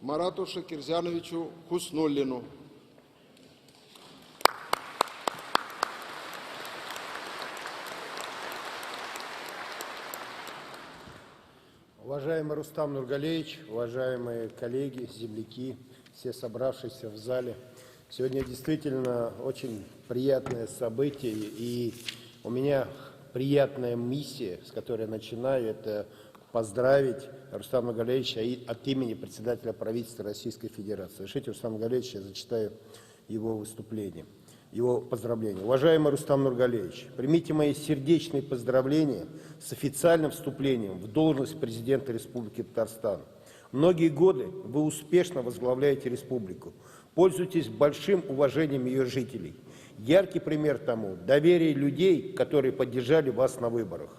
Марату Шакирзяновичу Хуснуллину. Уважаемый Рустам Нургалеевич, уважаемые коллеги, земляки, все собравшиеся в зале. Сегодня действительно очень приятное событие, и у меня приятная миссия, с которой я начинаю, это поздравить Рустама Нургалеевича от имени председателя правительства Российской Федерации. Разрешите, Рустам Нургалеевич, я зачитаю его выступление, его поздравления. Уважаемый Рустам Нургалеевич, примите мои сердечные поздравления с официальным вступлением в должность президента Республики Татарстан. Многие годы вы успешно возглавляете республику, пользуетесь большим уважением ее жителей. Яркий пример тому – доверие людей, которые поддержали вас на выборах.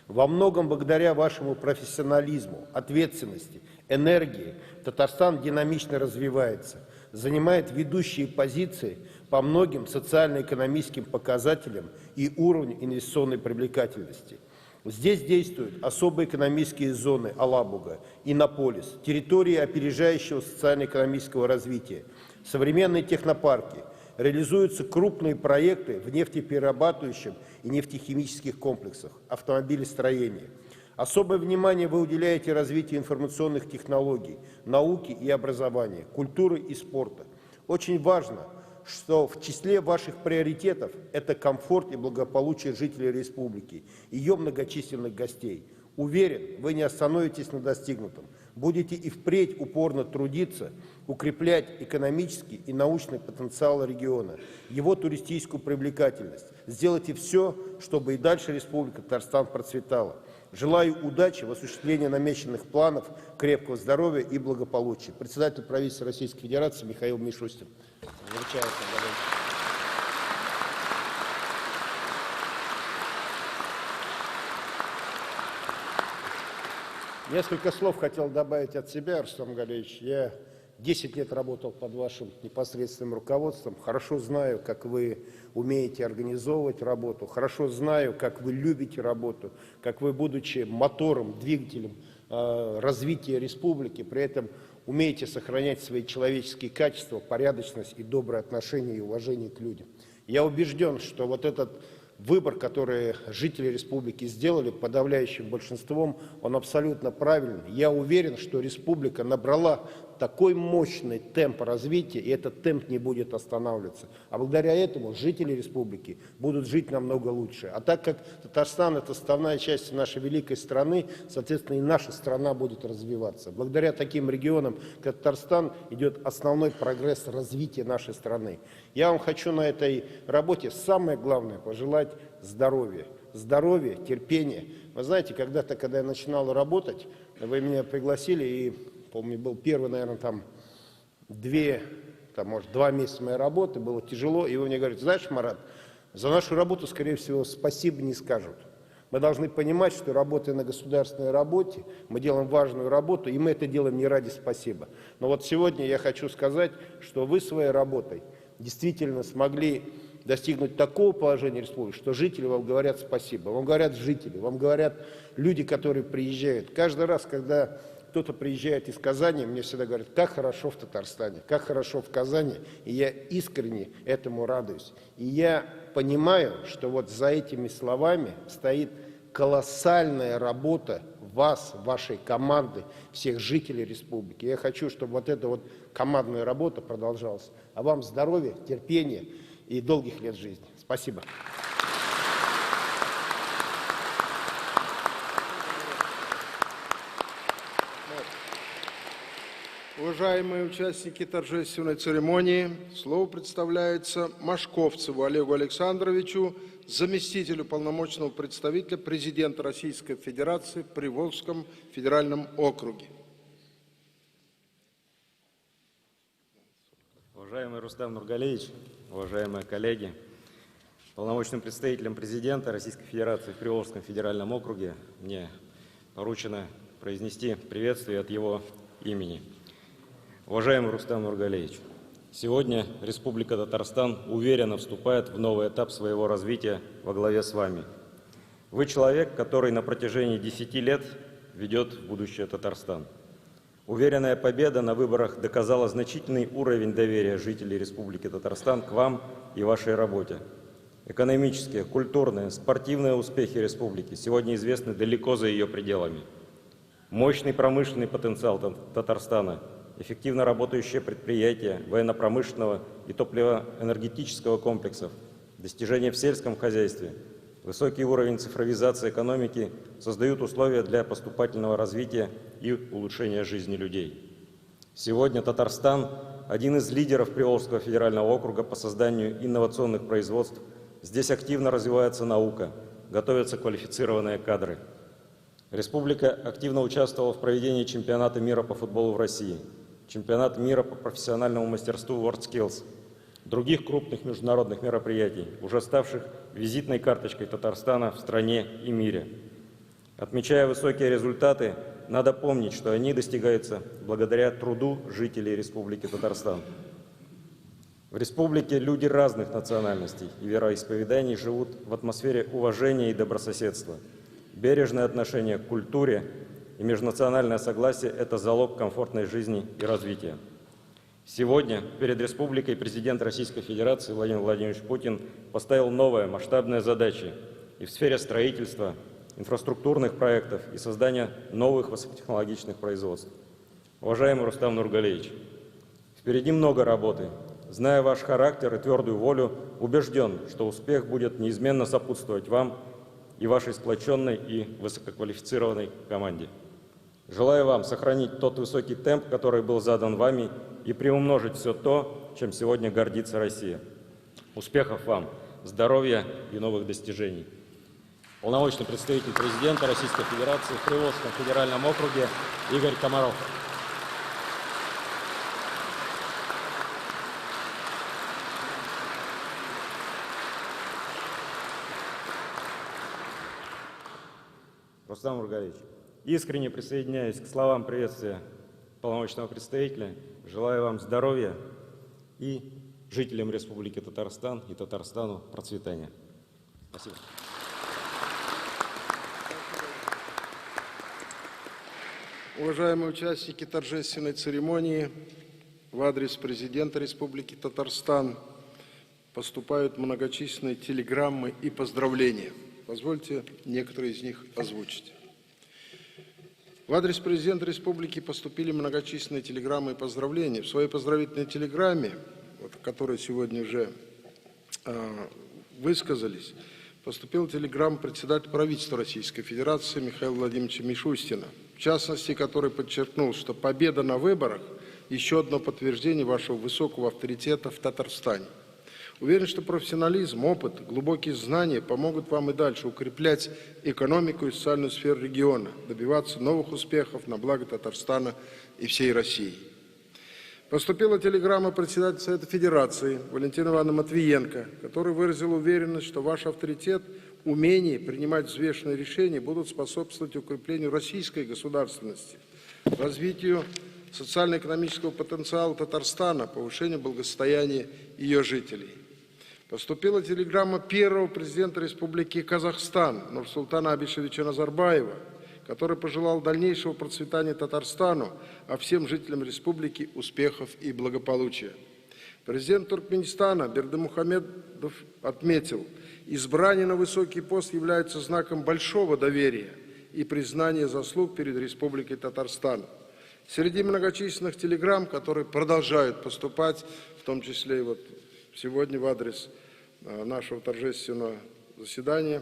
Во многом благодаря вашему профессионализму, ответственности, энергии Татарстан динамично развивается, занимает ведущие позиции по многим социально-экономическим показателям и уровню инвестиционной привлекательности. Здесь действуют особые экономические зоны Алабуга, Иннополис, территории опережающего социально-экономического развития, современные технопарки, реализуются крупные проекты в нефтеперерабатывающем и нефтехимических комплексах, автомобилестроении. Особое внимание вы уделяете развитию информационных технологий, науки и образования, культуры и спорта. Очень важно, что в числе ваших приоритетов это комфорт и благополучие жителей республики, ее многочисленных гостей. Уверен, вы не остановитесь на достигнутом. Будете и впредь упорно трудиться, укреплять экономический и научный потенциал региона, его туристическую привлекательность. Сделайте все, чтобы и дальше Республика Татарстан процветала. Желаю удачи в осуществлении намеченных планов, крепкого здоровья и благополучия. Председатель правительства Российской Федерации Михаил Мишустин. Несколько слов хотел добавить от себя, Рустам Галеевич. Я 10 лет работал под вашим непосредственным руководством. Хорошо знаю, как вы умеете организовывать работу. Хорошо знаю, как вы любите работу. Как вы, будучи мотором, двигателем развития республики, при этом умеете сохранять свои человеческие качества, порядочность и доброе отношение и уважение к людям. Я убежден, что вот этот выбор, который жители республики сделали подавляющим большинством, он абсолютно правильный. Я уверен, что республика набрала такой мощный темп развития, и этот темп не будет останавливаться. А благодаря этому жители республики будут жить намного лучше. А так как Татарстан – это составная часть нашей великой страны, соответственно, и наша страна будет развиваться. Благодаря таким регионам, как Татарстан, идет основной прогресс развития нашей страны. Я вам хочу на этой работе самое главное пожелать здоровья. Здоровья, терпения. Вы знаете, когда-то, когда я начинал работать, вы меня пригласили, и, помню, был первый, наверное, там 2 месяца моей работы, было тяжело, и вы мне говорите: знаешь, Марат, за нашу работу, скорее всего, спасибо не скажут. Мы должны понимать, что, работая на государственной работе, мы делаем важную работу, и мы это делаем не ради спасибо. Но вот сегодня я хочу сказать, что вы своей работой действительно смогли достигнуть такого положения республики, что жители вам говорят спасибо. Вам говорят жители, вам говорят люди, которые приезжают. Каждый раз, когда кто-то приезжает из Казани, мне всегда говорят: как хорошо в Татарстане, как хорошо в Казани, и я искренне этому радуюсь. И я понимаю, что вот за этими словами стоит колоссальная работа вас, вашей команды, всех жителей республики. Я хочу, чтобы вот эта вот командная работа продолжалась. А вам здоровья, терпения и долгих лет жизни. Спасибо. Уважаемые участники торжественной церемонии, слово предоставляется Машковцеву Олегу Александровичу, заместителю полномочного представителя президента Российской Федерации в Приволжском федеральном округе. Уважаемый Рустам Нургалеевич, уважаемые коллеги, полномочным представителем президента Российской Федерации в Приволжском федеральном округе мне поручено произнести приветствие от его имени. Уважаемый Рустам Нургалеевич, сегодня Республика Татарстан уверенно вступает в новый этап своего развития во главе с вами. Вы человек, который на протяжении 10 лет ведет будущее Татарстан. Уверенная победа на выборах доказала значительный уровень доверия жителей Республики Татарстан к вам и вашей работе. Экономические, культурные, спортивные успехи республики сегодня известны далеко за ее пределами. Мощный промышленный потенциал Татарстана, эффективно работающие предприятия военно-промышленного и топливоэнергетического комплексов, достижения в сельском хозяйстве, высокий уровень цифровизации экономики создают условия для поступательного развития и улучшения жизни людей. Сегодня Татарстан – один из лидеров Приволжского федерального округа по созданию инновационных производств. Здесь активно развивается наука, готовятся квалифицированные кадры. Республика активно участвовала в проведении чемпионата мира по футболу в России, чемпионата мира по профессиональному мастерству WorldSkills, других крупных международных мероприятий, уже ставших визитной карточкой Татарстана в стране и мире. Отмечая высокие результаты, надо помнить, что они достигаются благодаря труду жителей Республики Татарстан. В республике люди разных национальностей и вероисповеданий живут в атмосфере уважения и добрососедства. Бережное отношение к культуре и межнациональное согласие – это залог комфортной жизни и развития. Сегодня перед республикой президент Российской Федерации Владимир Владимирович Путин поставил новые масштабные задачи и в сфере строительства, инфраструктурных проектов и создания новых высокотехнологичных производств. Уважаемый Рустам Нургалиевич, впереди много работы. Зная ваш характер и твердую волю, убежден, что успех будет неизменно сопутствовать вам и вашей сплоченной и высококвалифицированной команде. Желаю вам сохранить тот высокий темп, который был задан вами, и приумножить все то, чем сегодня гордится Россия. Успехов вам, здоровья и новых достижений. Полномочный представитель президента Российской Федерации в Приволжском федеральном округе Игорь Комаров. Рустам Нургалиевич, искренне присоединяюсь к словам приветствия полномочного представителя. Желаю вам здоровья и жителям Республики Татарстан и Татарстану процветания. Спасибо. Уважаемые участники торжественной церемонии, в адрес президента Республики Татарстан поступают многочисленные телеграммы и поздравления. Позвольте некоторые из них озвучить. В адрес президента Республики поступили многочисленные телеграммы и поздравления. В своей поздравительной телеграмме, в которой сегодня уже высказались, поступила телеграмма председателя правительства Российской Федерации Михаила Владимировича Мишустина, в частности, который подчеркнул, что победа на выборах – еще одно подтверждение вашего высокого авторитета в Татарстане. Уверен, что профессионализм, опыт, глубокие знания помогут вам и дальше укреплять экономику и социальную сферу региона, добиваться новых успехов на благо Татарстана и всей России. Поступила телеграмма председателя Совета Федерации Валентина Ивановна Матвиенко, который выразил уверенность, что ваш авторитет, умение принимать взвешенные решения будут способствовать укреплению российской государственности, развитию социально-экономического потенциала Татарстана, повышению благосостояния ее жителей. Поступила телеграмма первого президента Республики Казахстан Нурсултана Абишевича Назарбаева, который пожелал дальнейшего процветания Татарстану, а всем жителям республики успехов и благополучия. Президент Туркменистана Бердымухамедов отметил, избрание на высокий пост является знаком большого доверия и признания заслуг перед Республикой Татарстан. Среди многочисленных телеграмм, которые продолжают поступать, в том числе и вот сегодня в адрес нашего торжественного заседания,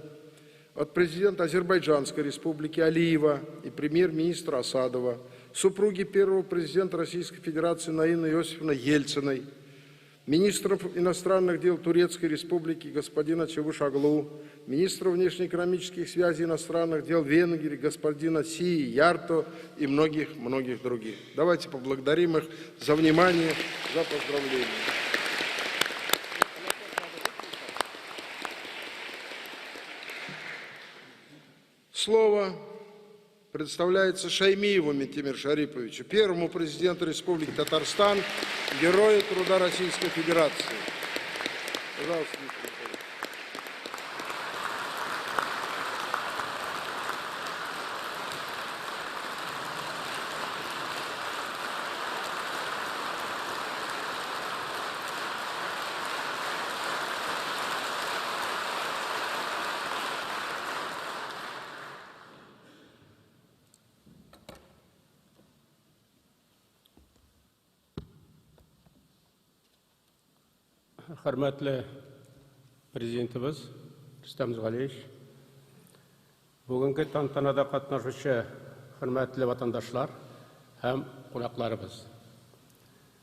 от президента Азербайджанской республики Алиева и премьер-министра Асадова, супруги первого президента Российской Федерации Наины Иосифовны Ельциной, министров иностранных дел Турецкой республики господина Чавушаглу, министра внешнеэкономических связей иностранных дел Венгрии господина Сии Ярто и многих других. Давайте поблагодарим их за внимание, за поздравления. Слово предоставляется Шаймиеву Ментимир Шариповичу, первому президенту Республики Татарстан, герою труда Российской Федерации. Пожалуйста, Михаил. Hürmetli Prezidentimiz Rüstem Nurгалиевич, bugünkü tantanada katnaşıcı hürmetli vatandaşlar hem kulaklarımız.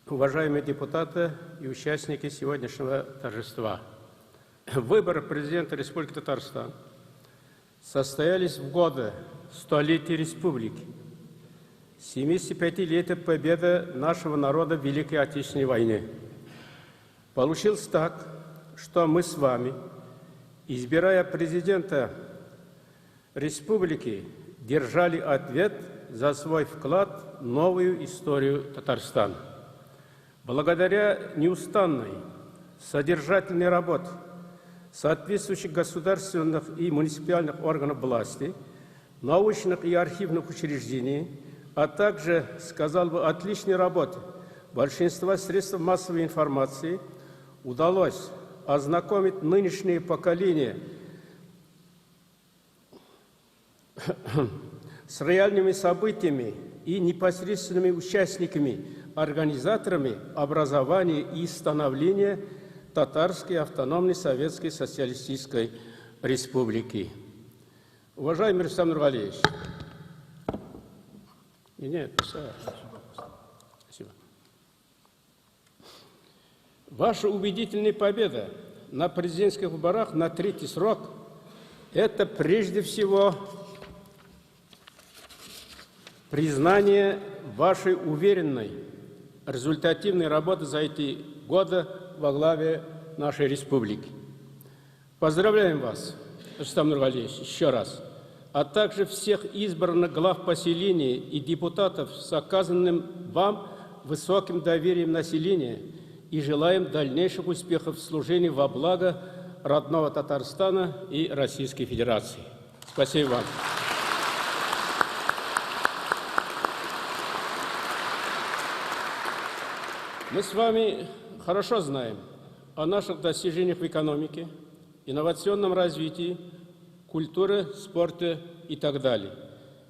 Уважаемые депутаты и участники сегодняшнего торжества, выборы президента Республики Татарстан состоялись в годы столетия республики, 75-летия победы нашего народа в Великой Отечественной войне. Получилось так, что мы с вами, избирая президента республики, держали ответ за свой вклад в новую историю Татарстана. Благодаря неустанной, содержательной работе соответствующих государственных и муниципальных органов власти, научных и архивных учреждений, а также, сказал бы, отличной работы большинства средств массовой информации, удалось ознакомить нынешнее поколение с реальными событиями и непосредственными участниками, организаторами образования и становления Татарской автономной Советской Социалистической Республики. Уважаемый Рустам Нургалиевич, спасибо. Ваша убедительная победа на президентских выборах на 3-й срок – это прежде всего признание вашей уверенной, результативной работы за эти годы во главе нашей республики. Поздравляем вас, Рустам Нургалиевич, еще раз, а также всех избранных глав поселений и депутатов с оказанным вам высоким доверием населения и желаем дальнейших успехов в служении во благо родного Татарстана и Российской Федерации. Спасибо вам. Мы с вами хорошо знаем о наших достижениях в экономике, инновационном развитии, культуре, спорте и так далее.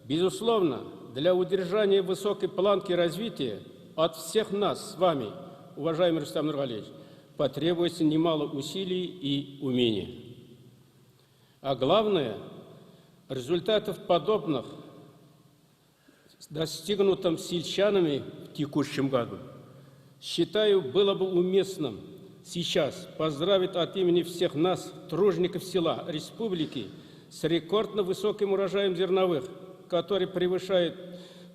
Безусловно, для удержания высокой планки развития от всех нас с вами, уважаемый Рустам Нургалиевич, потребуется немало усилий и умений. А главное, результатов подобных достигнутым сельчанами в текущем году, считаю, было бы уместным сейчас поздравить от имени всех нас, тружеников села, республики, с рекордно высоким урожаем зерновых, который превышает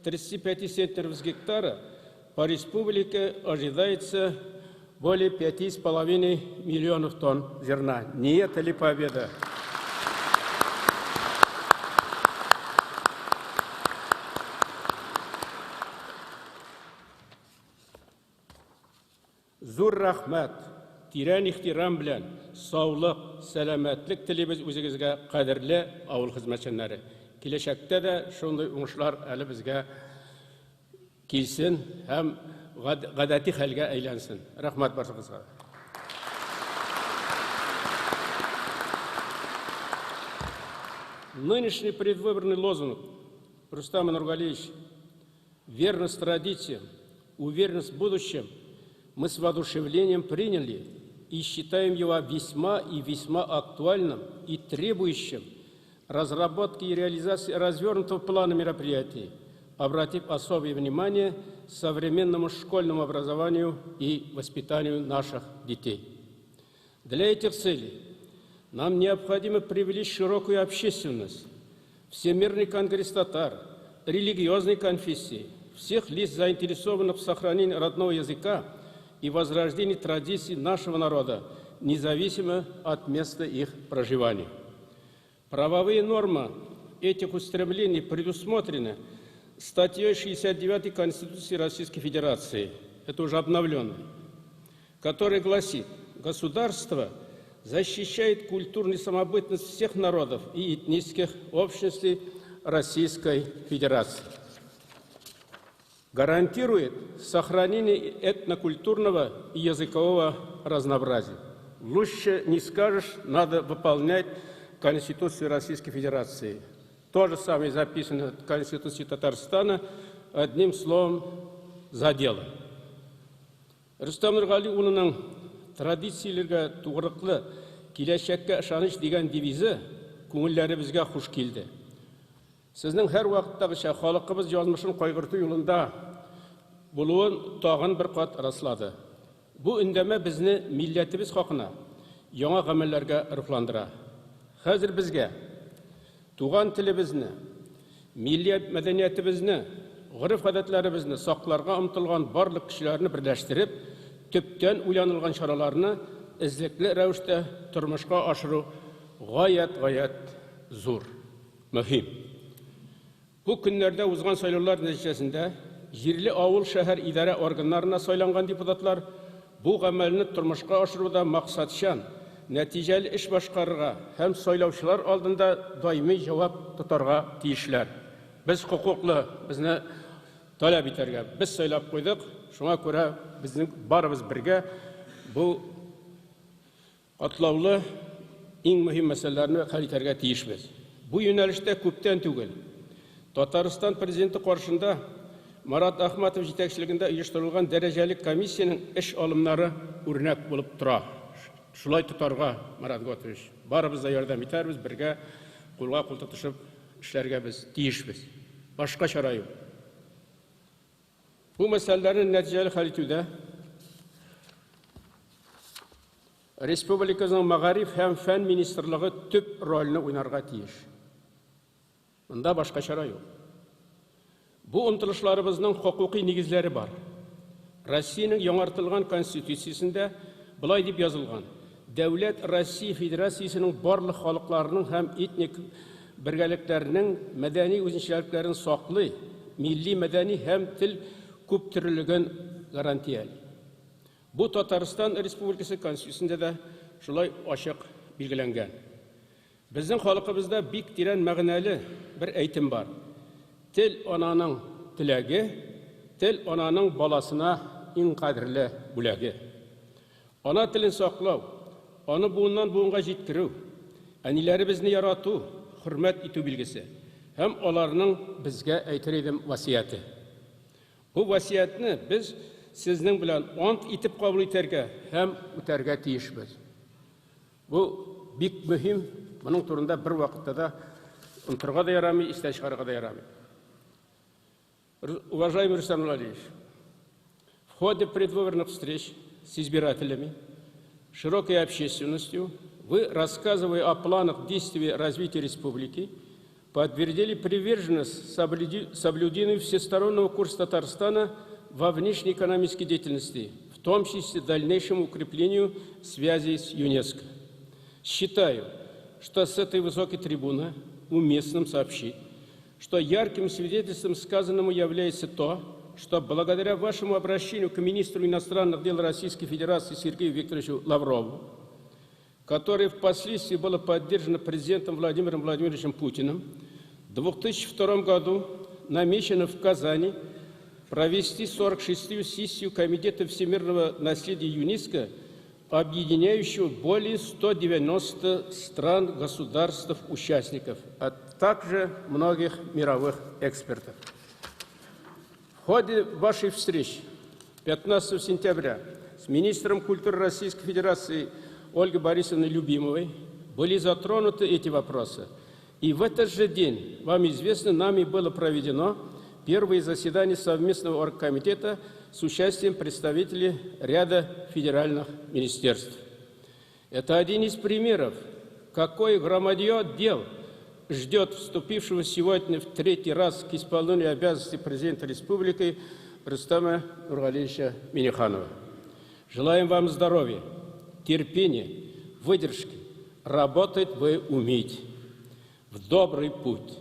35 центнеров с гектара. По республике ожидается более 5,5 миллионов тонн зерна. Не это ли победа? Зур рахмат, тирән ихтирам белән, саулык, сәламәтлек телибез үзегезгә, кадерле авыл хезмәтчәннәре. Киләчәктә дә шундый уңышлар әле безгә килсен һәм гадәти хәлгә әйләнсен. Рахмат барыгызга. Нынешний предвыборный лозунг Рустама Нургалиевича «Верность традициям, уверенность в будущем» мы с воодушевлением приняли и считаем его весьма и весьма актуальным и требующим разработки и реализации развернутого плана мероприятий, обратив особое внимание современному школьному образованию и воспитанию наших детей. Для этих целей нам необходимо привлечь широкую общественность, Всемирный конгресс татар, религиозные конфессии, всех лиц, заинтересованных в сохранении родного языка и возрождении традиций нашего народа, независимо от места их проживания. Правовые нормы этих устремлений предусмотрены статьей 69 Конституции Российской Федерации, это уже обновленная, которая гласит: государство защищает культурную самобытность всех народов и этнических общностей Российской Федерации, гарантирует сохранение этнокультурного и языкового разнообразия. Лучше не скажешь, надо выполнять Конституцию Российской Федерации. То же самое записано в Конституции Татарстана, одним словом, за дело. Рустам Нургали улының традицияларга тугрыклы, киләчәккә ышаныч дигән девизы күңелләребезгә хуш килде. Сезнең һәр вакыттагыча халкыбыз язмышын кайгырту юлында булуын тагын бер кат раслады. Бу өндәмә безне милләтебез хакына яңа гамәлләргә рухландыра. Хәзер безгә туган телебезне, милләт мәдәниятебезне, гырыф-гадәтләребезне сакларга омтылган барлык кешеләрне берләштереп, төптән уйланылган чараларны эзлекле рәвештә тормышка ашыру гаять зур, мөһим. Бу көннәрдә узган сайлаулар нәтиҗәсендә җирле авыл шәһәр идарә органнарына сайланган депутатлар бу гамәлне тормышка ашыруда максатчан, нәтиҗәле эш башкарырга һәм сайлаучылар алдында даими җавап тотарга тиешләр. Без хукуклы, безне таләп итәргә, без сайлап куйдык, шуңа күрә безнең барыбыз бергә бу атлаулы иң мөһим мәсьәләләрне хәл итәргә тиешбез. Бу юнәлештә күптән түгел Татарстан президенты каршында Марат Ахматов җитәкчелегендә оештырылган дәрәҗәле комиссияның эш алымнары үрнәк булып тора. Шулай тотарга, Марат Готович, барыбыз да ярдәм итәрбез, бергә кулга кул тотышып эшләргә без тиешбез. Башка чара юк. Бу мәсьәләләрне нәтиҗәле хәл итүдә Республиканың Мәгариф һәм фән министрлыгы төп рольне уйнарга тиеш. Монда башка чара юк. Бу омтылышларыбызның хукукый нигезләре бар. Россиянең яңартылган конституциясендә булай дип язылган: Дәүләт Россия Федерациясенең барлык халыкларның һәм этник бергәлекләренең мәдәни үзенчәлекләрен саклый, милли мәдәни һәм тел күптөрлеген гарантиялый. Бу Татарстан Республикасы Конституциясендә дә шулай ачык билгеләнгән. Безнең халкыбызда бик тирән мәгънәле бер әйтем бар. Тел ананың теләге, тел ананың баласына иң кадерле бүләге. Ана телен саклау, аны буыннан буынга җиткерү, әниләребезне ярату, хөрмәт итү билгесе һәм аларның безгә әйтер идем васияте. Бу васиятны без сезнең белән ант итеп кабул итәргә һәм үтәргә тиешбез. Бу бик мөһим, моның турында бер вакытта да унтырга да ярамый, истә чыгарга да ярамый. Уважаемый Рустам Нургалиевич, в ходе предвыборных встреч с избирателями, широкой общественностью, вы, рассказывая о планах действия развития республики, подтвердили приверженность соблюдению всестороннего курса Татарстана во внешнеэкономической деятельности, в том числе дальнейшему укреплению связей с ЮНЕСКО. Считаю, что с этой высокой трибуны уместно сообщить, что ярким свидетельством сказанному является то, что благодаря вашему обращению к министру иностранных дел Российской Федерации Сергею Викторовичу Лаврову, которое впоследствии было поддержано президентом Владимиром Владимировичем Путиным, в 2002 году намечено в Казани провести 46-ю сессию Комитета всемирного наследия ЮНЕСКО, объединяющего более 190 стран, государств-участников, а также многих мировых экспертов. В ходе вашей встречи 15 сентября с министром культуры Российской Федерации Ольгой Борисовной Любимовой были затронуты эти вопросы. И в этот же день, вам известно, нами было проведено первое заседание совместного оргкомитета с участием представителей ряда федеральных министерств. Это один из примеров, какое громадье дел ждет вступившего сегодня в третий раз к исполнению обязанностей президента республики Рустама Нургалиевича Миңнеханова. Желаем вам здоровья, терпения, выдержки. Работать вы умеете. В добрый путь.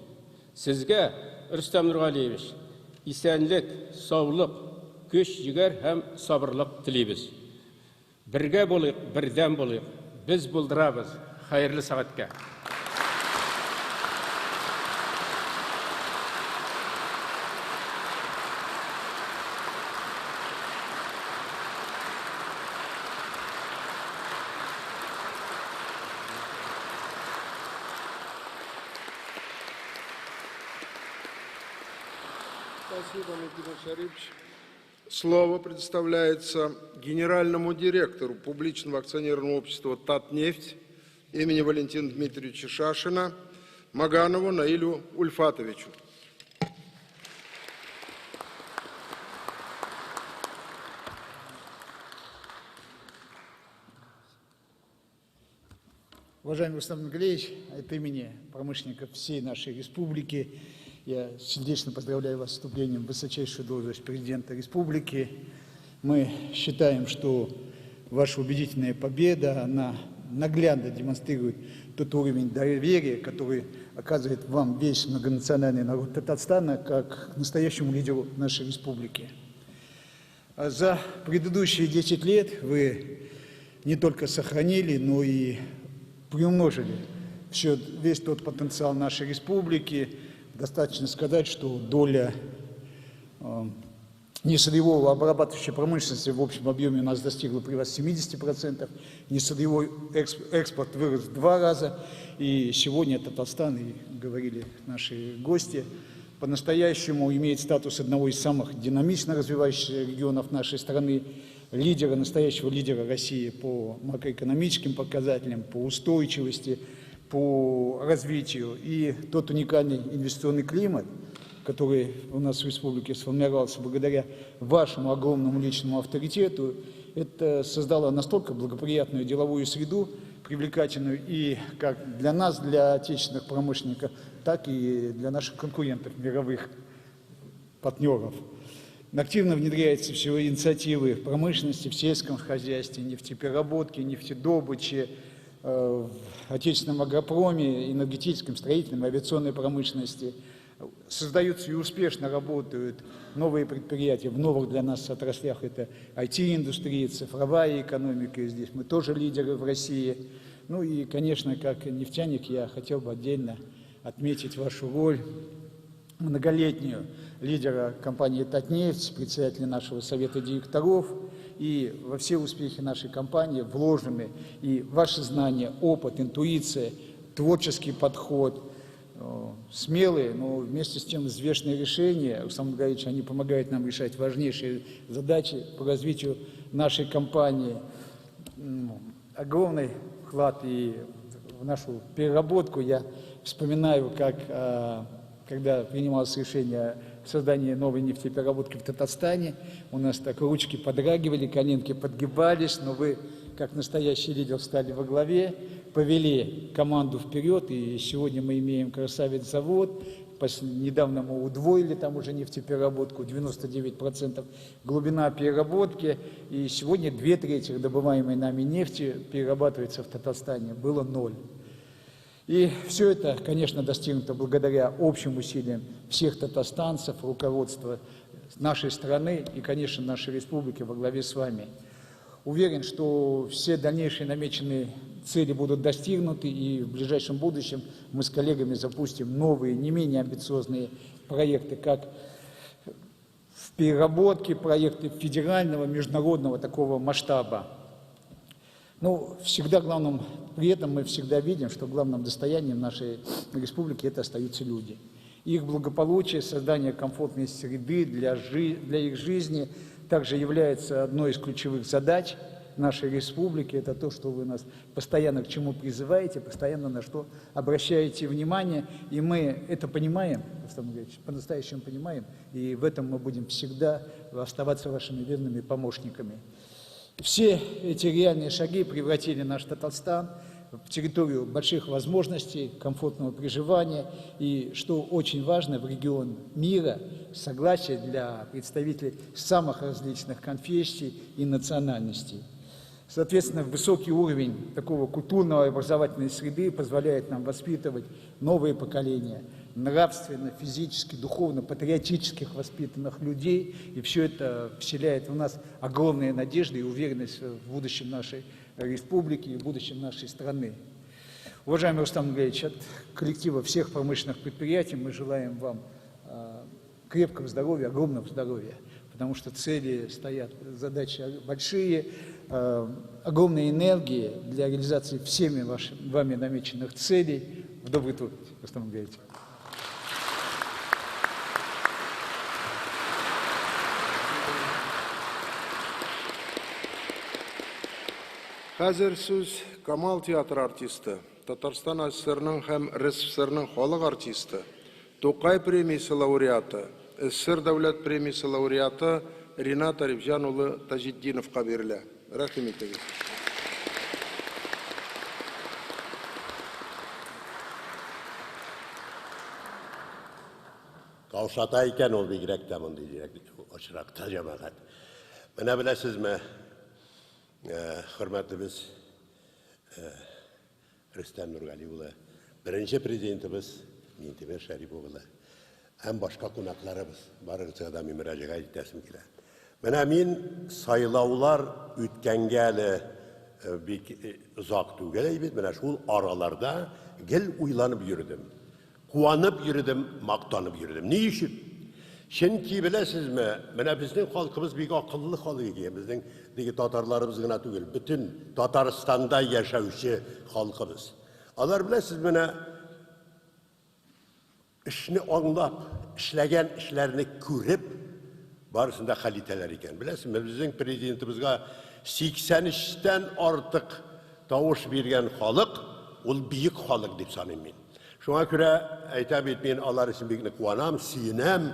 Сезгә, Рустам Нургалиевич, исәнлек, саулык, көч, җигәр һәм сабырлык телибез. Бергә булыйк, бердәм булыйк. Без булдырабыз. Хәерле сәгатькә. Спасибо, Никита Шарипович. Слово предоставляется генеральному директору публичного акционерного общества «Татнефть» имени Валентина Дмитриевича Шашина Маганову Наилю Ульфатовичу. Уважаемый Рустам Нургалиевич, от имени промышленников всей нашей республики я сердечно поздравляю вас с вступлением в высочайшую должность президента республики. Мы считаем, что ваша убедительная победа, она наглядно демонстрирует тот уровень доверия, который оказывает вам весь многонациональный народ Татарстана как настоящему лидеру нашей республики. За предыдущие 10 лет вы не только сохранили, но и приумножили весь тот потенциал нашей республики. Достаточно сказать, что доля несырьевого обрабатывающей промышленности в общем объеме у нас достигла при вас 70%, несырьевой экспорт вырос в 2 раза, и сегодня Татарстан, и говорили наши гости, по-настоящему имеет статус одного из самых динамично развивающихся регионов нашей страны, лидера, настоящего лидера России по макроэкономическим показателям, по устойчивости, по развитию. И тот уникальный инвестиционный климат, который у нас в республике сформировался благодаря вашему огромному личному авторитету, это создало настолько благоприятную деловую среду, привлекательную и как для нас, для отечественных промышленников, так и для наших конкурентов, мировых партнеров. Активно внедряются все инициативы в промышленности, в сельском хозяйстве, нефтепереработке, нефтедобыче, в отечественном агропроме, энергетическом, строительном, авиационной промышленности. Создаются и успешно работают новые предприятия в новых для нас отраслях. Это IT-индустрия, цифровая экономика. И здесь мы тоже лидеры в России. Ну и, конечно, как нефтяник я хотел бы отдельно отметить вашу роль многолетнюю лидера компании «Татнефть», председателя нашего совета директоров, и во все успехи нашей компании вложены и ваши знания, опыт, интуиция, творческий подход, смелые, но вместе с тем взвешенные решения. Рустам Нургалиевич, они помогают нам решать важнейшие задачи по развитию нашей компании. Огромный вклад и в нашу переработку. Я вспоминаю, как когда принималось решение о создании новой нефтепереработки в Татарстане, у нас так ручки подрагивали, коленки подгибались, но вы, как настоящий лидер, встали во главе, повели команду вперед, и сегодня мы имеем красавец-завод. Недавно мы удвоили там уже нефтепереработку, 99% глубина переработки, и сегодня 2/3 добываемой нами нефти перерабатывается в Татарстане, было 0. И все это, конечно, достигнуто благодаря общим усилиям всех татарстанцев, руководства нашей страны и, конечно, нашей республики во главе с вами. Уверен, что все дальнейшие намеченные цели будут достигнуты, и в ближайшем будущем мы с коллегами запустим новые, не менее амбициозные проекты, как в переработке, проекты федерального, международного такого масштаба. Но всегда главным, при этом мы всегда видим, что главным достоянием нашей республики это остаются люди. Их благополучие, создание комфортной среды для их жизни также является одной из ключевых задач нашей республики. Это то, что вы нас постоянно к чему призываете, постоянно на что обращаете внимание. И мы это понимаем, по-настоящему понимаем, и в этом мы будем всегда оставаться вашими верными помощниками. Все эти реальные шаги превратили наш Татарстан в территорию больших возможностей, комфортного проживания и, что очень важно, в регион мира, согласия для представителей самых различных конфессий и национальностей. Соответственно, высокий уровень такого культурного и образовательной среды позволяет нам воспитывать новые поколения нравственно, физически, духовно, патриотических воспитанных людей. И все это вселяет в нас огромные надежды и уверенность в будущем нашей республики и в будущем нашей страны. Уважаемый Рустам Нургалиевич, от коллектива всех промышленных предприятий мы желаем вам крепкого здоровья, огромного здоровья, потому что цели стоят, задачи большие, огромной энергии для реализации всеми вами намеченных целей. В добрый труд, Рустам Нургалиевич. Хәзер сүз Камал театр артисты, Татарстан ССР-ның һәм РСФСР-ның халык артисты, Тукай премиясе лауреаты, СССР дәүләт премиясе лауреаты Ринат Арифҗан улы Таҗетдиновка бирелә. Рәхим итегез. Каушата икән ул бигрәк тә мондый очракта җәмәгать. Менә беләсезме, хөрмәтлебез Рөстәм Нургали улы, беренче президентыбыз Минтимер Шәрип улы, һәм башка кунакларыбыз, барыгызга да мөрәҗәгать итәсем килә. Менә мин сайлаулар үткәнгә әле бик озак түгел бит, менә шул араларда гел уйланып йөрдем. Куанып йөрдем, мактанып йөрдем. Ни өчен? Чөнки беләсезме, менә безнең халкыбыз бик акыллы халык икән. Безнең диге татарларыбыз гына түгел, бөтен Татарстанда яшәүче халкыбыз. Алар беләсез, менә эшне аңлап, эшләгән эшләрне күреп, барысында хәл итәләр икән. Беләсезме, безнең президентыбызга 83тән артык тавыш биргән халык, ул бийек халык дип саныйм мин. Шуңа күрә әйтәм бит, мин алар өчен бик куанам, сөенәм,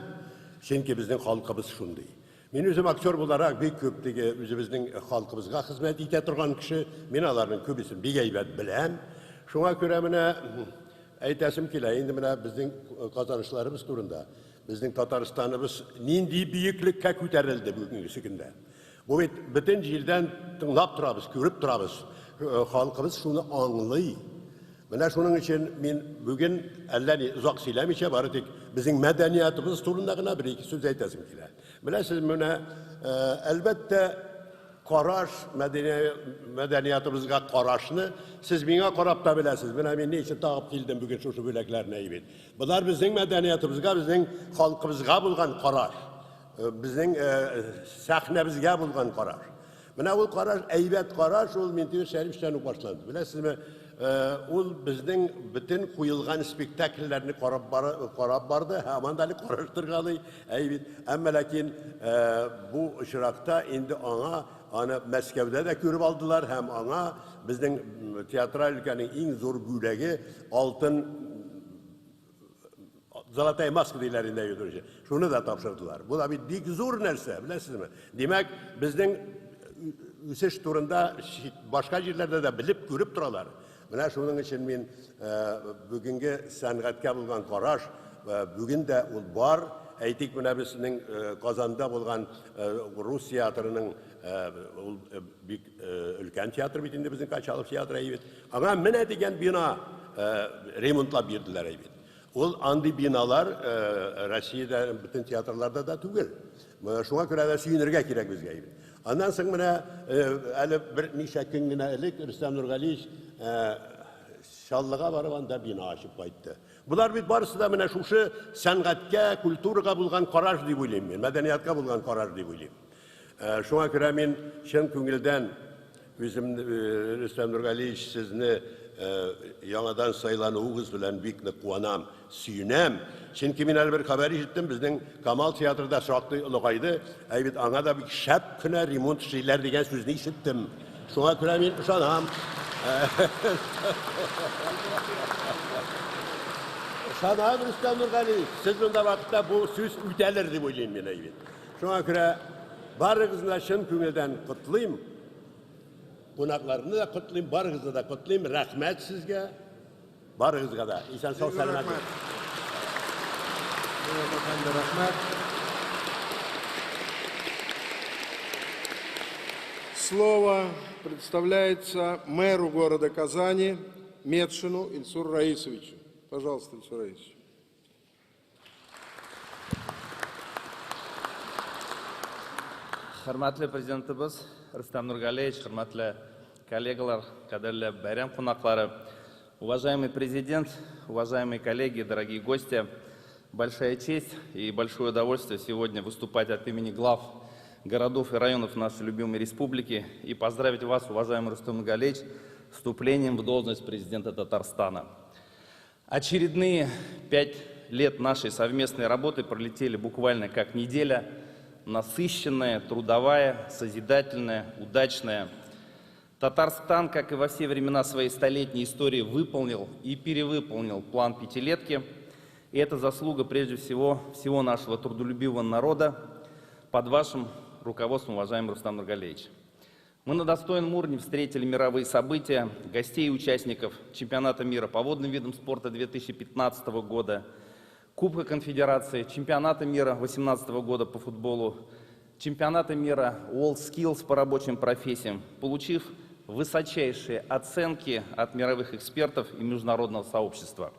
чөнки безнең халкыбыз шундый. Мин үзем актер буларак бик күп диге үзебезнең халкыбызга хезмәт итә торган кеше, мин аларның күбесен бик әйбәт беләм. Шуңа күрә менә әйтәсем килә, инде менә безнең казанышларыбыз турында, безнең Татарстаныбыз нинди биеклеккә күтәрелде бүгенге көндә. Бу бит бөтен җирдән тыңлап торабыз, күреп торабыз. Халкыбыз шуны аңлый. Менә шуның өчен мин бүген әллә ни озак сөйләмичә, бары тик безнең мәдәниятыбыз турында гына бер-ике сүз әйтәсем килә. Беләсез, менә әлбәттә караш, мәдәниятыбызга карашны сез миңа карап та беләсез. Менә мин ни өчен тагып килдем бүген шушы бүләкләрне әйбит. Булар безнең мәдәниятыбызга, безнең халкыбызга булган караш, безнең сәхнәбезгә булган караш. Менә ул караш, әйбәт караш, ул Минтимер Шәриповтан башланды. Беләсезме, ул безнең бөтен куелган спектакльләрне карап барды, һәм анда караштыргалый, әйбит. Әмма ләкин бу очракта инде аны Мәскәүдә дә күреп алдылар, һәм аңа безнең театраль өлкәнең иң зур бүләге алтын Золотая маска диләр инде йөрүче. Шуны да тапшырдылар. Бу да бик зур нәрсә, беләсезме? Димәк, безнең үсеш турында башка җирләрдә дә белеп күреп торалар. Менә шуның өчен мин бүгенге сәнгатькә булган караш, бүген дә ул бар. Әйтик, менә безнең Казанда булган Рус театрының бик өлкән театр бит инде, безнең Качалов театры әйбит. Аңа менә дигән бина ремонтлап бирделәр әйбит. Ул андый биналар Россиядә бөтен театрларда да түгел. Шуңа күрә дә сөенергә кирәк безгә әйбит. Аннан соң менә әле бер ничә көн генә элек Рөстәм Нургалиевич Чаллыга барып анда бина ачып кайтты. Булар бит барысы да менә шушы сәнгатькә, культурага булган караш дип уйлыйм мин, мәдәниятка булган караш дип уйлыйм. Шуңа күрә мин чын күңелдән үзем Рөстәм Нургалиевич сезне яңадан сайлануыгыз белән бик куанам, сөенәм. Чөнки мин әле бер хәбәр ишеттем, безнең Камал театрында шактый олыгайды, әйбит аңа да бик шәп кенә ремонт эшләр дигән сүзне ишеттем. Шуңа күрә мин ышанам. Ышанам, Рөстәм Нургалиевич, сез монда вакытта бу сүз үтәлер дип уйлыйм мин әйбит. Шуңа күрә барыгызны чын күңелдән котлыйм. Кунакларны да котлыйм, барыгызны да котлыйм. Рәхмәт сезгә, барыгызга да. Исән сау сәламәт. Слово представляется мэру города Казани Медшину Ильсуру Раисовичу. Пожалуйста, Ильсур Раисович. Hörmətli prezidentimiz Рустам Нургалиевич, hörmətli коллегалар, кадерлі бәйрәм қонақтары, уважаемый президент, уважаемые коллеги, дорогие гости, большая честь и большое удовольствие сегодня выступать от имени глав городов и районов нашей любимой республики и поздравить вас, уважаемый Рустам Нургалиевич, с вступлением в должность президента Татарстана. Очередные 5 лет нашей совместной работы пролетели буквально как неделя, насыщенная, трудовая, созидательная, удачная. Татарстан, как и во все времена своей столетней истории, выполнил и перевыполнил план пятилетки. И это заслуга, прежде всего нашего трудолюбивого народа под вашим руководством, уважаемый Рустам Нургалиевич. Мы на достойном уровне встретили мировые события, гостей и участников чемпионата мира по водным видам спорта 2015 года, Кубка Конфедерации, чемпионата мира 2018 года по футболу, чемпионата мира WorldSkills по рабочим профессиям, получив высочайшие оценки от мировых экспертов и международного сообщества.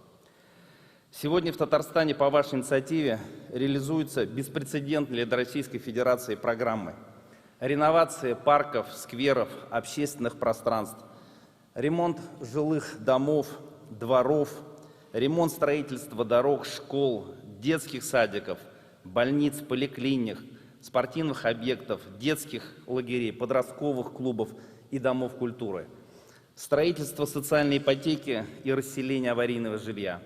Сегодня в Татарстане по вашей инициативе реализуются беспрецедентные для Российской Федерации программы: реновации парков, скверов, общественных пространств, ремонт жилых домов, дворов, ремонт строительства дорог, школ, детских садиков, больниц, поликлиник, спортивных объектов, детских лагерей, подростковых клубов и домов культуры, строительство социальной ипотеки и расселение аварийного жилья,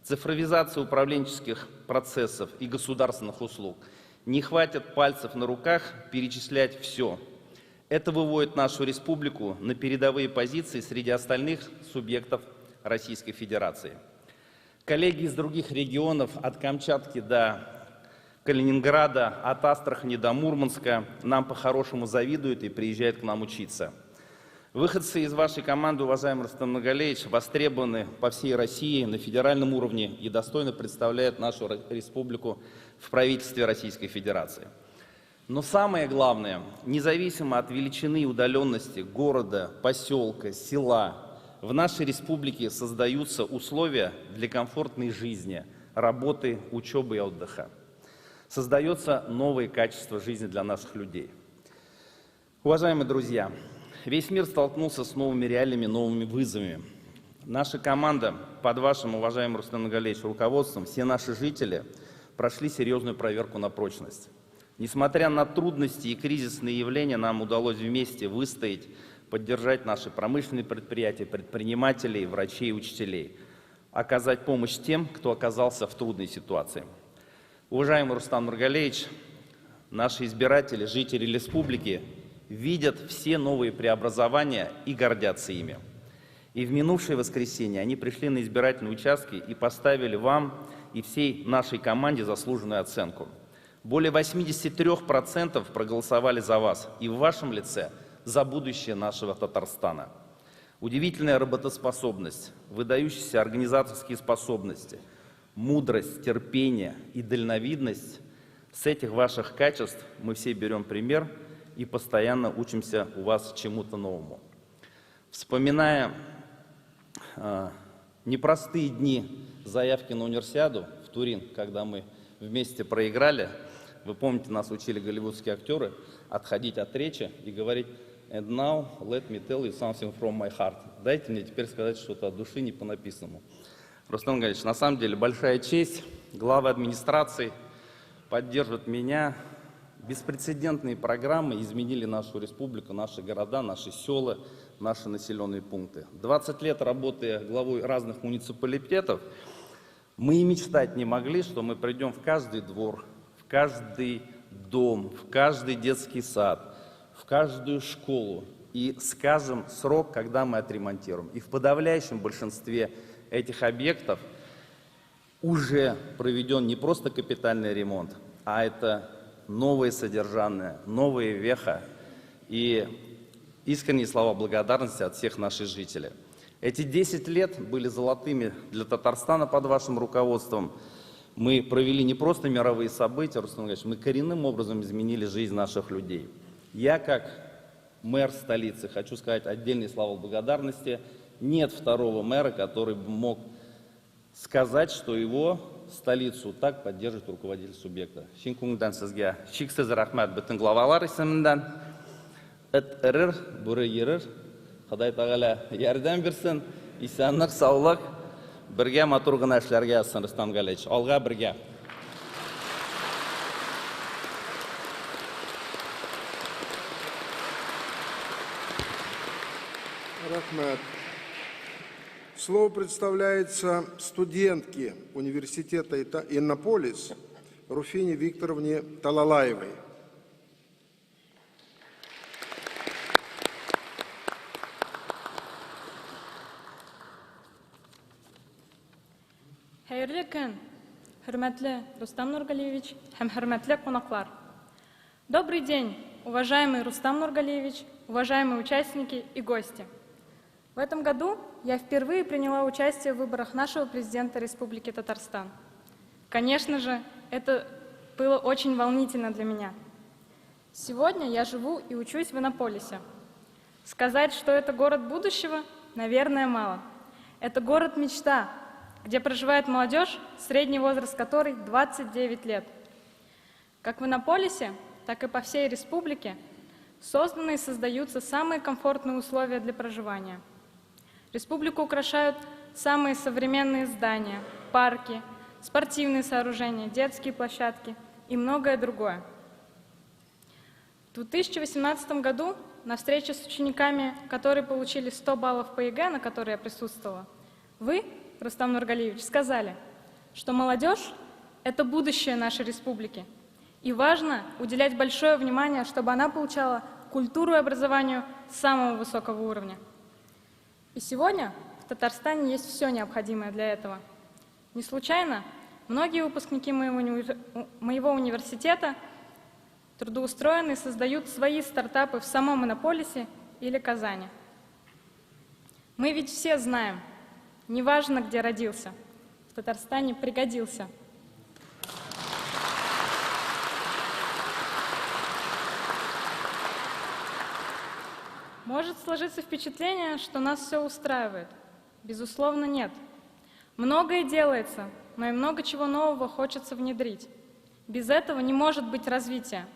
цифровизация управленческих процессов и государственных услуг. Не хватит пальцев на руках перечислять все. Это выводит нашу республику на передовые позиции среди остальных субъектов Российской Федерации. Коллеги из других регионов, от Камчатки до Калининграда, от Астрахани до Мурманска, нам по-хорошему завидуют и приезжают к нам учиться. Выходцы из вашей команды, уважаемый Рустам Нургалиевич, востребованы по всей России на федеральном уровне и достойно представляют нашу республику в правительстве Российской Федерации. Но самое главное, независимо от величины и удаленности города, поселка, села, в нашей республике создаются условия для комфортной жизни, работы, учебы и отдыха. Создается новое качество жизни для наших людей. Уважаемые друзья, весь мир столкнулся с новыми реалиями, новыми вызовами. Наша команда под вашим, уважаемый Рустам Нургалиевич, руководством, все наши жители прошли серьезную проверку на прочность. Несмотря на трудности и кризисные явления, нам удалось вместе выстоять, поддержать наши промышленные предприятия, предпринимателей, врачей и учителей, оказать помощь тем, кто оказался в трудной ситуации. Уважаемый Рустам Нургалиевич, наши избиратели, жители республики видят все новые преобразования и гордятся ими. И в минувшее воскресенье они пришли на избирательные участки и поставили вам и всей нашей команде заслуженную оценку. Более 83% проголосовали за вас и в вашем лице за будущее нашего Татарстана. Удивительная работоспособность, выдающиеся организаторские способности, мудрость, терпение и дальновидность – с этих ваших качеств мы все берем пример и постоянно учимся у вас чему-то новому. Вспоминая непростые дни заявки на универсиаду в Турин, когда мы вместе проиграли, вы помните, нас учили голливудские актеры отходить от речи и говорить: "And now let me tell you something from my heart". Дайте мне теперь сказать что-то от души, не по написанному. Рустам Нургалиевич, на самом деле большая честь. Главы администрации поддерживают меня. Беспрецедентные программы изменили нашу республику, наши города, наши села, наши населенные пункты. 20 лет работая главой разных муниципалитетов, мы и мечтать не могли, что мы придем в каждый двор, в каждый дом, в каждый детский сад, в каждую школу и скажем срок, когда мы отремонтируем. И в подавляющем большинстве этих объектов уже проведен не просто капитальный ремонт, а это новое содержание, новая веха и искренние слова благодарности от всех наших жителей. Эти 10 лет были золотыми для Татарстана под вашим руководством. Мы провели не просто мировые события, Рустам Нургалиевич, мы коренным образом изменили жизнь наших людей. Я, как мэр столицы, хочу сказать отдельные слова благодарности. Нет второго мэра, который бы мог сказать, что его столицу так поддерживает руководитель субъекта. Шинкунгдан сізге шексіз рахмат бүтін главалар исемінден. Эт эрер, бүрі ерер. Құдай тағала ярдәм берсін, исәнлік, саулық, бірге матур гына эшләргә язсын, Рустам Нургалиевич. Алға бірге. Рахмат. Слово представляется студентке университета Иннополис Руфине Викторовне Талалаевой. Хәерле көн, хөрмәтле Рустам Нургалиевич һәм хөрмәтле кунаклар. Добрый день, уважаемый Рустам Нургалиевич, уважаемые участники и гости. В этом году я впервые приняла участие в выборах нашего президента Республики Татарстан. Конечно же, это было очень волнительно для меня. Сегодня я живу и учусь в Иннополисе. Сказать, что это город будущего, наверное, мало. Это город-мечта, где проживает молодежь, средний возраст которой 29 лет. Как в Иннополисе, так и по всей республике созданы и создаются самые комфортные условия для проживания. Республику украшают самые современные здания, парки, спортивные сооружения, детские площадки и многое другое. В 2018 году на встрече с учениками, которые получили 100 баллов по ЕГЭ, на которой я присутствовала, вы, Рустам Нургалиевич, сказали, что молодежь – это будущее нашей республики, и важно уделять большое внимание, чтобы она получала культуру и образование самого высокого уровня. И сегодня в Татарстане есть все необходимое для этого. Не случайно многие выпускники моего университета трудоустроены и создают свои стартапы в самом Иннополисе или Казани. Мы ведь все знаем, неважно, где родился, в Татарстане пригодился. Может сложиться впечатление, что нас все устраивает. Безусловно, нет. Многое делается, но и много чего нового хочется внедрить. Без этого не может быть развития.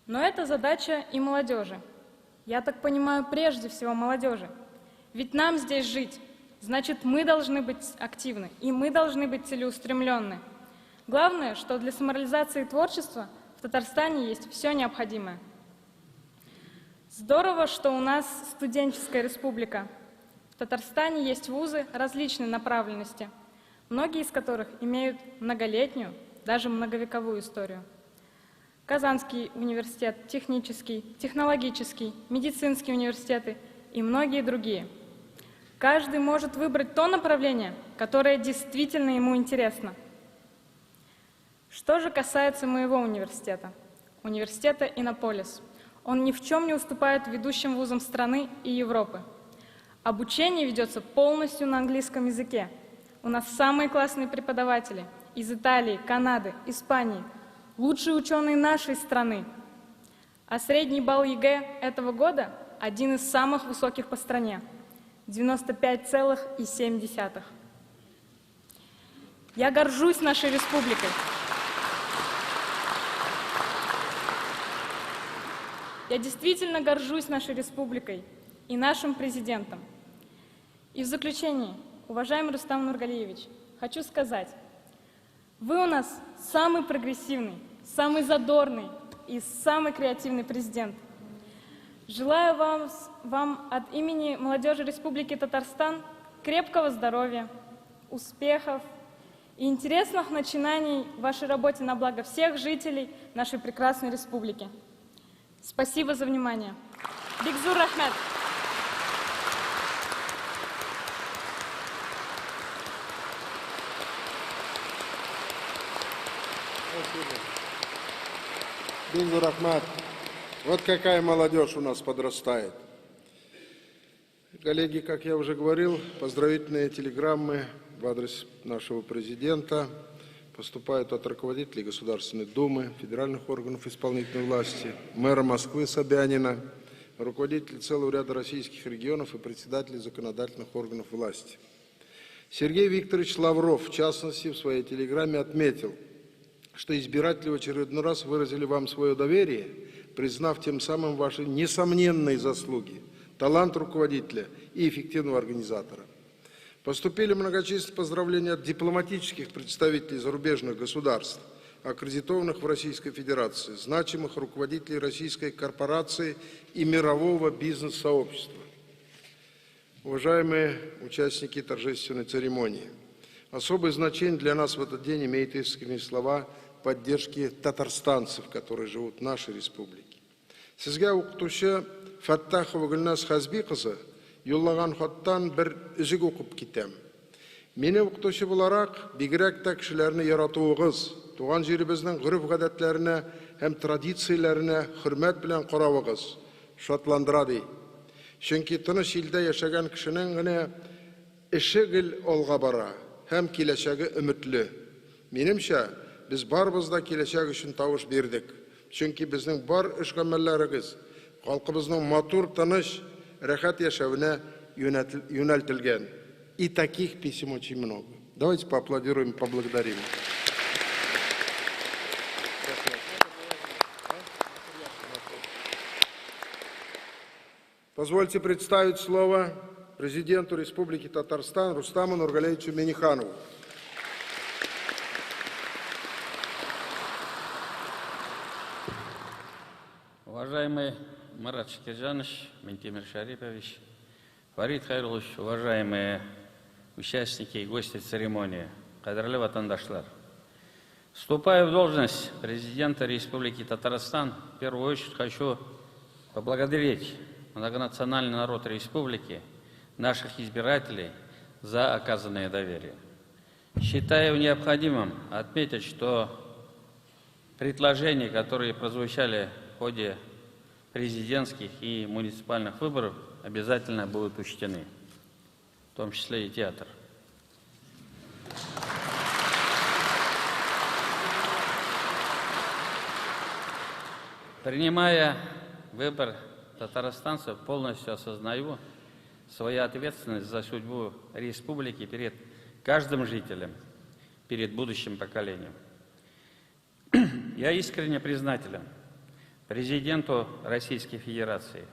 Но это задача и молодежи. Я так понимаю, прежде всего молодежи. Ведь нам здесь жить, значит, мы должны быть активны, и мы должны быть целеустремленны. Главное, что для самореализации творчества в Татарстане есть все необходимое. Здорово, что у нас студенческая республика. В Татарстане есть вузы различной направленности, многие из которых имеют многолетнюю, даже многовековую историю. Казанский университет, технический, технологический, медицинские университеты и многие другие. Каждый может выбрать то направление, которое действительно ему интересно. Что же касается моего университета, университета Иннополис, он ни в чем не уступает ведущим вузам страны и Европы. Обучение ведется полностью на английском языке. У нас самые классные преподаватели из Италии, Канады, Испании, лучшие ученые нашей страны. А средний балл ЕГЭ этого года один из самых высоких по стране – 95,7. Я горжусь нашей республикой. Я действительно горжусь нашей республикой и нашим президентом. И в заключение, уважаемый Рустам Нургалиевич, хочу сказать, вы у нас самый прогрессивный, самый задорный и самый креативный президент. Желаю вам от имени молодежи Республики Татарстан крепкого здоровья, успехов и интересных начинаний в вашей работе на благо всех жителей нашей прекрасной республики. Спасибо за внимание. Бигзур Рахмет. Бигзур Рахмет. Вот какая молодежь у нас подрастает. Коллеги, как я уже говорил, поздравительные телеграммы в адрес нашего президента поступают от руководителей Государственной Думы, федеральных органов исполнительной власти, мэра Москвы Собянина, руководителей целого ряда российских регионов и председателей законодательных органов власти. Сергей Викторович Лавров, в частности, в своей телеграмме отметил, что избиратели в очередной раз выразили вам свое доверие, признав тем самым ваши несомненные заслуги, талант руководителя и эффективного организатора. Поступили многочисленные поздравления от дипломатических представителей зарубежных государств, аккредитованных в Российской Федерации, значимых руководителей российской корпорации и мирового бизнес-сообщества. Уважаемые участники торжественной церемонии, особое значение для нас в этот день имеют искренние слова поддержки татарстанцев, которые живут в нашей республике. Сезге укытучы Фаттахова Гүлназ Хазбиқызы юллаган хаттан бір үзік оқып кетем. Мені укытучы буларак, бигрәк тә кешеләрне яратуыгыз, туган җиребезнең гореф-гадәтләренә һәм традицияләренә хөрмәт белән каравыгыз шатландыра ди. Чөнки тыныч илдә яшәгән кешенең генә эше гел алга бара һәм киләчәге өметле. Минемчә, без барыбыз да киләчәк өчен тавыш бирдек. Чөнки безнең бар эш гамәлләрегез халкыбызның матур, тыныч, рәхәт яшәвенә юнәлтелгән. И таких писем очень много. Давайте поаплодируем, поблагодарим. Позвольте представить слово президенту Республики Татарстан Рустаму Нургалиевичу Минниханову. Уважаемый Марат Шакиржанович, Ментимир Шарипович, Фарид Хайрулович, уважаемые участники и гости церемонии, кадрлы ватандашлар. Вступая в должность президента Республики Татарстан, в первую очередь хочу поблагодарить многонациональный народ республики, наших избирателей за оказанное доверие. Считаю необходимым отметить, что предложения, которые прозвучали в ходе президентских и муниципальных выборов, обязательно будут учтены, в том числе и театр. Принимая выбор татарстанцев, полностью осознаю свою ответственность за судьбу республики перед каждым жителем, перед будущим поколением. Я искренне признателен президенту Российской Федерации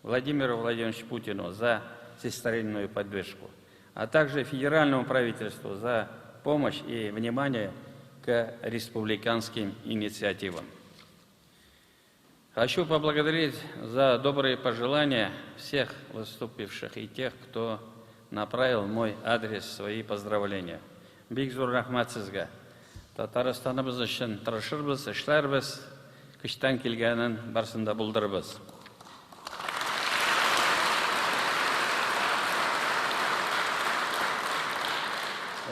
Владимиру Владимировичу Путину за всестороннюю поддержку, а также федеральному правительству за помощь и внимание к республиканским инициативам. Хочу поблагодарить за добрые пожелания всех выступивших и тех, кто направил в мой адрес свои поздравления. Бик зур рахмат сезгә. Татарстаныбыз өчен тырышырбыз, эшләрбез, көчтән килгәнен барсын да булдырырбыз.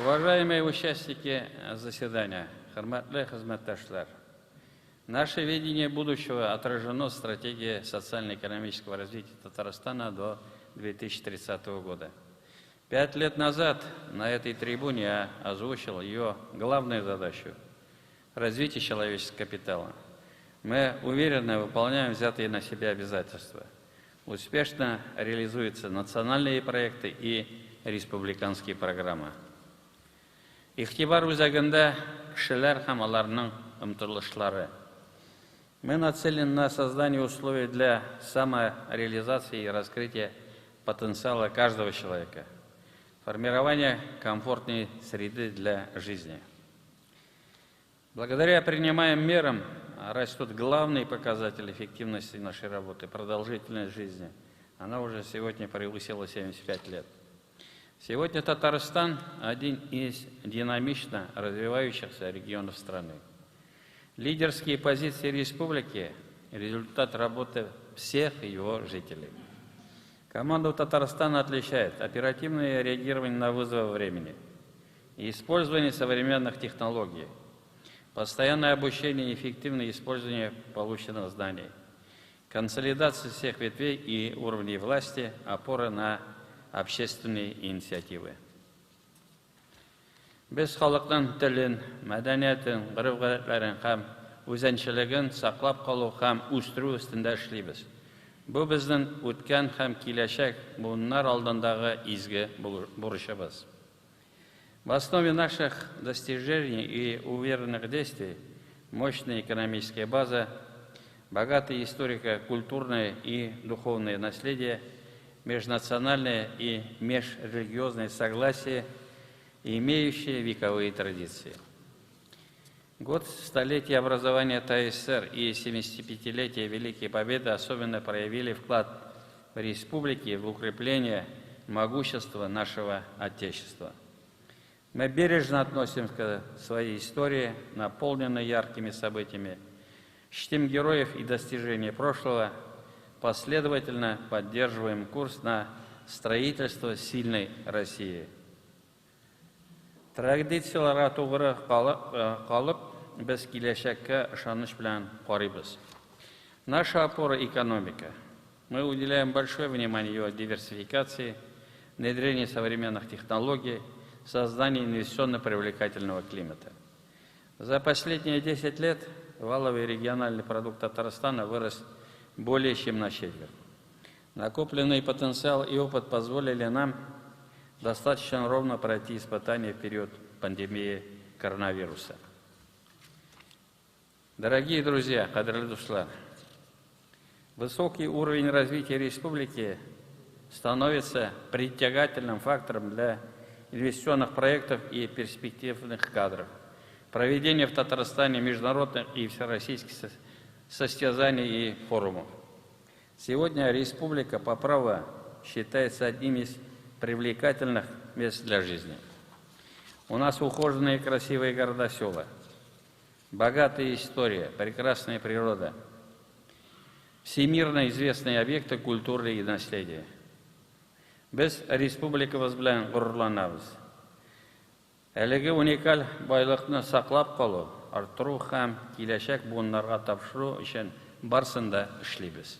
Уважаемые участники заседания, хөрмәтле хезмәттәшләр, наше видение будущего отражено в стратегии социально-экономического развития Татарстана до 2030 года. 5 лет назад на этой трибуне я озвучил ее главную задачу – развитие человеческого капитала. Мы уверенно выполняем взятые на себя обязательства. Успешно реализуются национальные проекты и республиканские программы. Ихтибар үзәгендә кешеләр һәм аларның омтылышлары. Мы нацелены на создание условий для самореализации и раскрытия потенциала каждого человека, формирование комфортной среды для жизни. Благодаря принимаемым мерам растут главные показатели эффективности нашей работы, продолжительность жизни. Она уже сегодня превысила 75 лет. Сегодня Татарстан – один из динамично развивающихся регионов страны. Лидерские позиции республики – результат работы всех его жителей. Команду Татарстана отличает оперативное реагирование на вызовы времени, использование современных технологий, постоянное обучение и эффективное использование полученных знаний, консолидация всех ветвей и уровней власти, опора на общественные инициативы. Без халыктың телен, мәдәниятен, гореф-гадәтләрен һәм үзенчәлеген саклап калу һәм үстерү өстендә эшлибез. Бу безнең үткән һәм киләчәк буыннар алдындагы изге бурычыбыз. В основе наших достижений и уверенных действий мощная экономическая база, богатое историко-культурное и духовное наследие, межнациональное и межрелигиозное согласие, имеющие вековые традиции. Год столетия образования ТССР и 75-летия Великой Победы особенно проявили вклад в республике в укрепление могущества нашего Отечества. Мы бережно относимся к своей истории, наполненной яркими событиями, чтим героев и достижения прошлого, последовательно поддерживаем курс на строительство сильной России. Традицияларга тугры калып, без киләчәккә ышаныч белән карыйбыз. Наша опора – экономика. Мы уделяем большое внимание ее диверсификации, внедрению современных технологий, созданию инвестиционно-привлекательного климата. За последние 10 лет валовый региональный продукт Татарстана вырос более чем на четверть. Накопленный потенциал и опыт позволили нам достаточно ровно пройти испытания в период пандемии коронавируса. Дорогие друзья, кадрлы дуслар, высокий уровень развития республики становится притягательным фактором для инвестиционных проектов и перспективных кадров. Проведение в Татарстане международных и всероссийских состязаний и форумов. Сегодня республика по праву считается одним из привлекательных мест для жизни. У нас ухоженные красивые города-села, богатая история, прекрасная природа, всемирно известные объекты культуры и наследия. Без республикабыз белән горурланабыз. Әлеге уникаль байлыкны саклап калу, арттыру һәм киләчәк буыннарга тапшыру өчен барсын да эшлибез.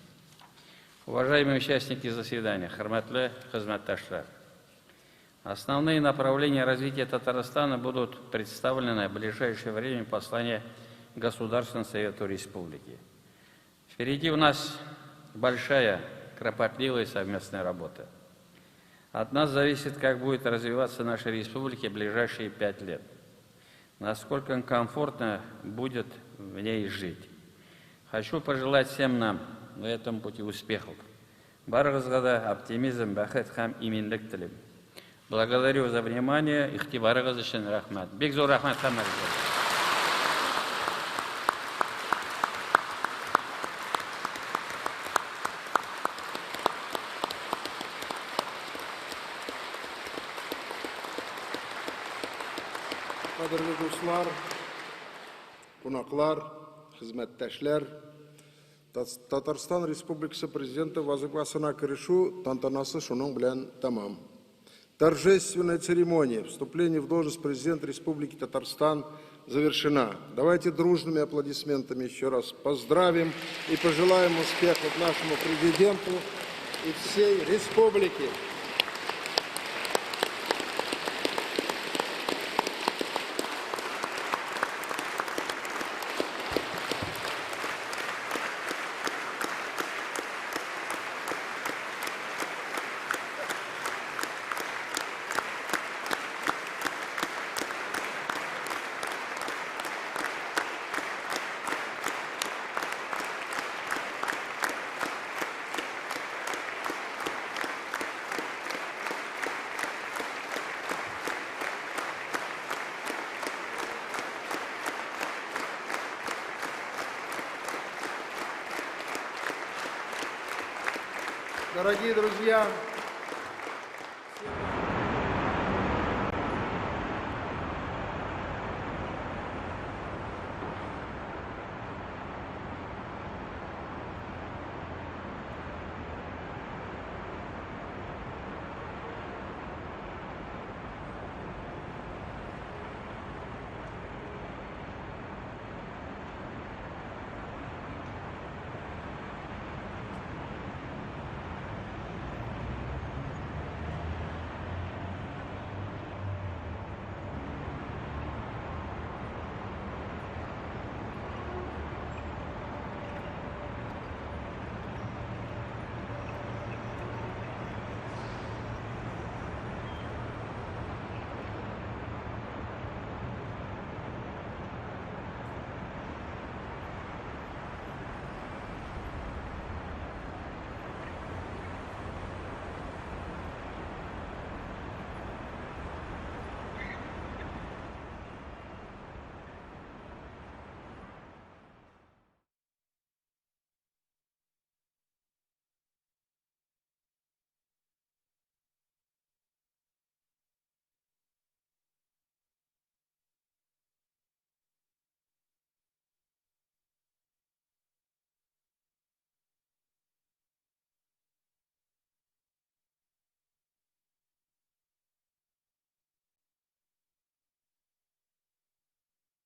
Уважаемые участники заседания, хөрмәтле хезмәттәшләр, основные направления развития Татарстана будут представлены в ближайшее время в послании Государственному Совету Республики. Впереди у нас большая, кропотливая совместная работа. От нас зависит, как будет развиваться наша республика в ближайшие 5 лет, насколько комфортно будет в ней жить. Хочу пожелать всем нам на этом пути успехов. Барыгызга да оптимизм, бәхет һәм иминлек телим. Благодарю за внимание, игътибарыгыз өчен рәхмәт. Бик зур рәхмәт һәммәгезгә. Кадерле дуслар, кунаклар, хезмәттәшләр, Татарстан Республикасы Президенты вазыйфасына керешү тантанасы шуның белән тамам. Торжественная церемония вступления в должность президента Республики Татарстан завершена. Давайте дружными аплодисментами еще раз поздравим и пожелаем успехов нашему президенту и всей республике. Дорогие друзья,